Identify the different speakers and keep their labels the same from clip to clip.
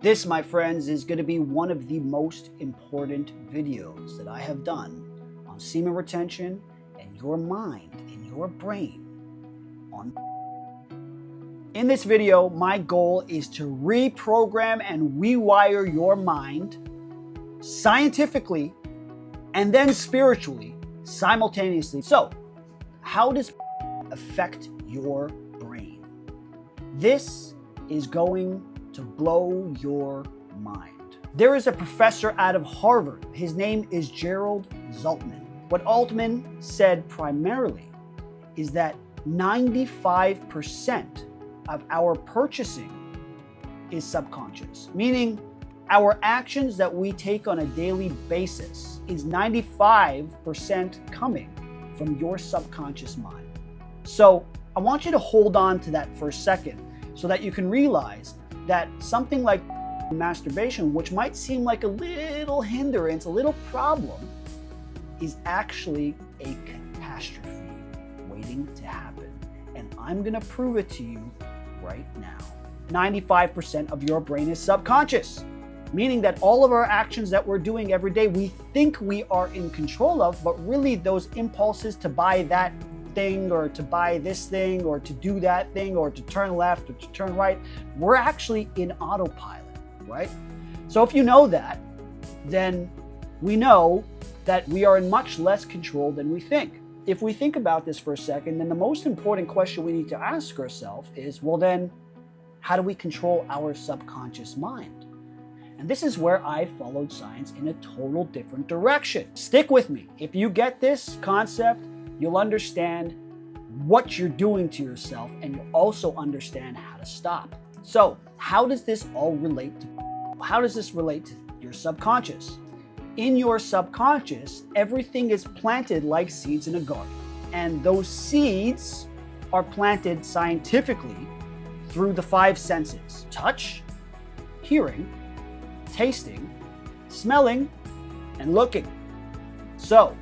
Speaker 1: This, my friends, is going to be one of the most important videos that I have done on semen retention and your mind and your brain. In this video, my goal is to reprogram and rewire your mind scientifically and then spiritually simultaneously. So, how does affect your brain? This is going to blow your mind. There is a professor out of Harvard. His name is Gerald Zaltman. What Altman said primarily is that 95% of our purchasing is subconscious, meaning our actions that we take on a daily basis is 95% coming from your subconscious mind. So I want you to hold on to that for a second so that you can realize that something like masturbation, which might seem like a little hindrance, a little problem, is actually a catastrophe waiting to happen. And I'm gonna prove it to you right now. 95% of your brain is subconscious, meaning that all of our actions that we're doing every day, we think we are in control of, but really those impulses to buy that thing or to buy this thing or to do that thing or to turn left or to turn right, we're actually in autopilot, right? So if you know that, then we know that we are in much less control than we think. If we think about this for a second, then the most important question we need to ask ourselves is, well then, how do we control our subconscious mind? And this is where I followed science in a total different direction. Stick with me. If you get this concept, you'll understand what you're doing to yourself and you'll also understand how to stop. So how does this all relate to your subconscious? In your subconscious, everything is planted like seeds in a garden. And those seeds are planted scientifically through the 5 senses: touch, hearing, tasting, smelling, and looking. So,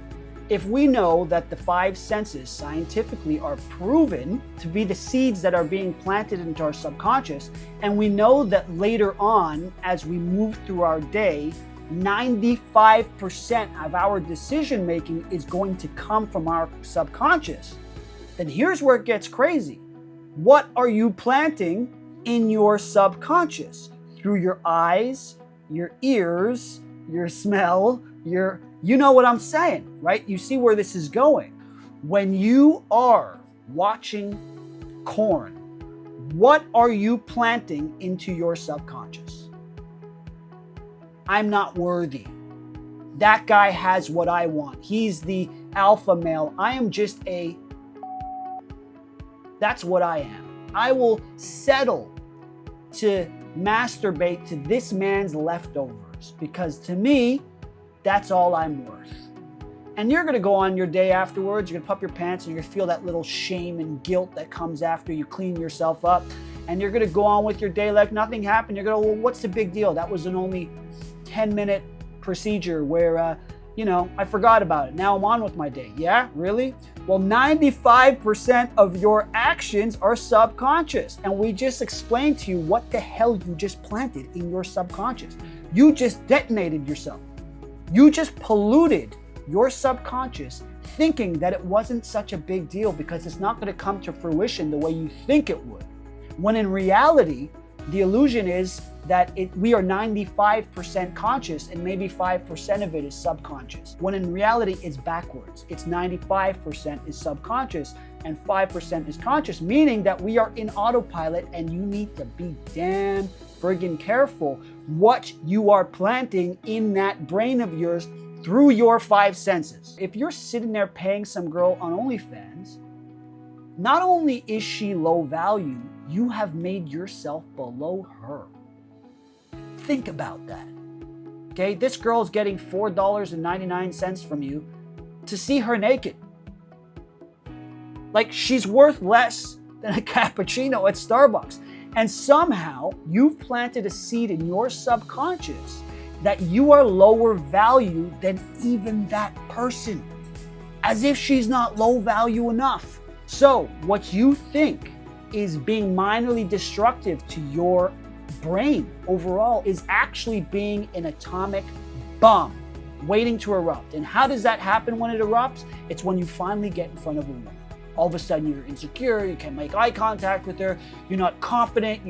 Speaker 1: if we know that the 5 senses scientifically are proven to be the seeds that are being planted into our subconscious, and we know that later on, as we move through our day, 95% of our decision making is going to come from our subconscious, then here's where it gets crazy. What are you planting in your subconscious? Through your eyes, your ears, your smell, you know what I'm saying, right? You see where this is going. When you are watching corn, what are you planting into your subconscious? I'm not worthy. That guy has what I want. He's the alpha male. I am just that's what I am. I will settle to masturbate to this man's leftovers because to me, that's all I'm worth. And you're gonna go on your day afterwards, you're gonna puff your pants and you're gonna feel that little shame and guilt that comes after you clean yourself up. And you're gonna go on with your day like nothing happened. You're gonna, well, what's the big deal? That was an only 10-minute procedure where, I forgot about it. Now I'm on with my day. Yeah, really? Well, 95% of your actions are subconscious. And we just explained to you what the hell you just planted in your subconscious. You just detonated yourself. You just polluted your subconscious thinking that it wasn't such a big deal because it's not going to come to fruition the way you think it would. When in reality, the illusion is that we are 95% conscious and maybe 5% of it is subconscious. When in reality, it's backwards. It's 95% is subconscious and 5% is conscious, meaning that we are in autopilot and you need to be damn friggin' careful what you are planting in that brain of yours through your 5 senses. If you're sitting there paying some girl on OnlyFans, not only is she low value, you have made yourself below her. Think about that. Okay, this girl is getting $4.99 from you to see her naked. Like she's worth less than a cappuccino at Starbucks. And somehow you've planted a seed in your subconscious that you are lower value than even that person, as if she's not low value enough. So what you think is being minorly destructive to your brain overall is actually being an atomic bomb waiting to erupt. And how does that happen when it erupts? It's when you finally get in front of a woman. All of a sudden you're insecure, you can't make eye contact with her, you're not confident,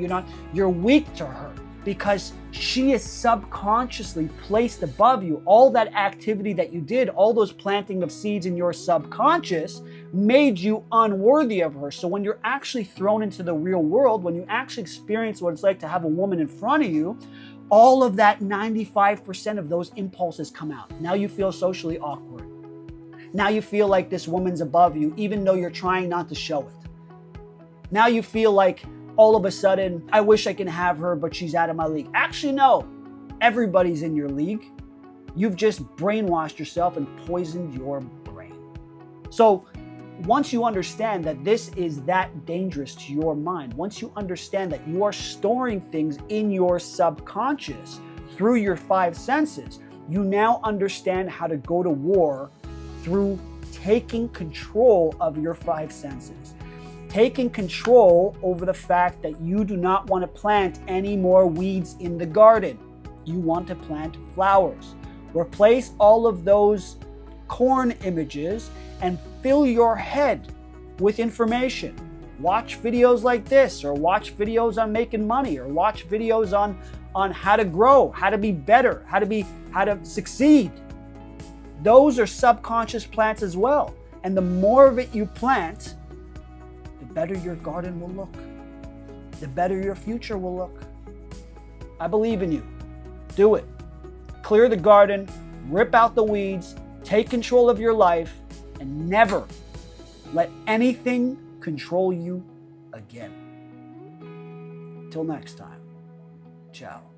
Speaker 1: you're weak to her because she is subconsciously placed above you. All that activity that you did, all those planting of seeds in your subconscious made you unworthy of her. So when you're actually thrown into the real world, when you actually experience what it's like to have a woman in front of you, all of that 95% of those impulses come out. Now you feel socially awkward. Now you feel like this woman's above you, even though you're trying not to show it. Now you feel like all of a sudden, I wish I can have her, but she's out of my league. Actually, no. Everybody's in your league. You've just brainwashed yourself and poisoned your brain. So once you understand that this is that dangerous to your mind, once you understand that you are storing things in your subconscious through your five senses, you now understand how to go to war through taking control of your five senses. Taking control over the fact that you do not want to plant any more weeds in the garden. You want to plant flowers. Replace all of those corn images and fill your head with information. Watch videos like this, or watch videos on making money, or watch videos on how to grow, how to be better, how to succeed. Those are subconscious plants as well. And the more of it you plant, the better your garden will look. The better your future will look. I believe in you. Do it. Clear the garden, rip out the weeds, take control of your life, and never let anything control you again. Till next time. Ciao.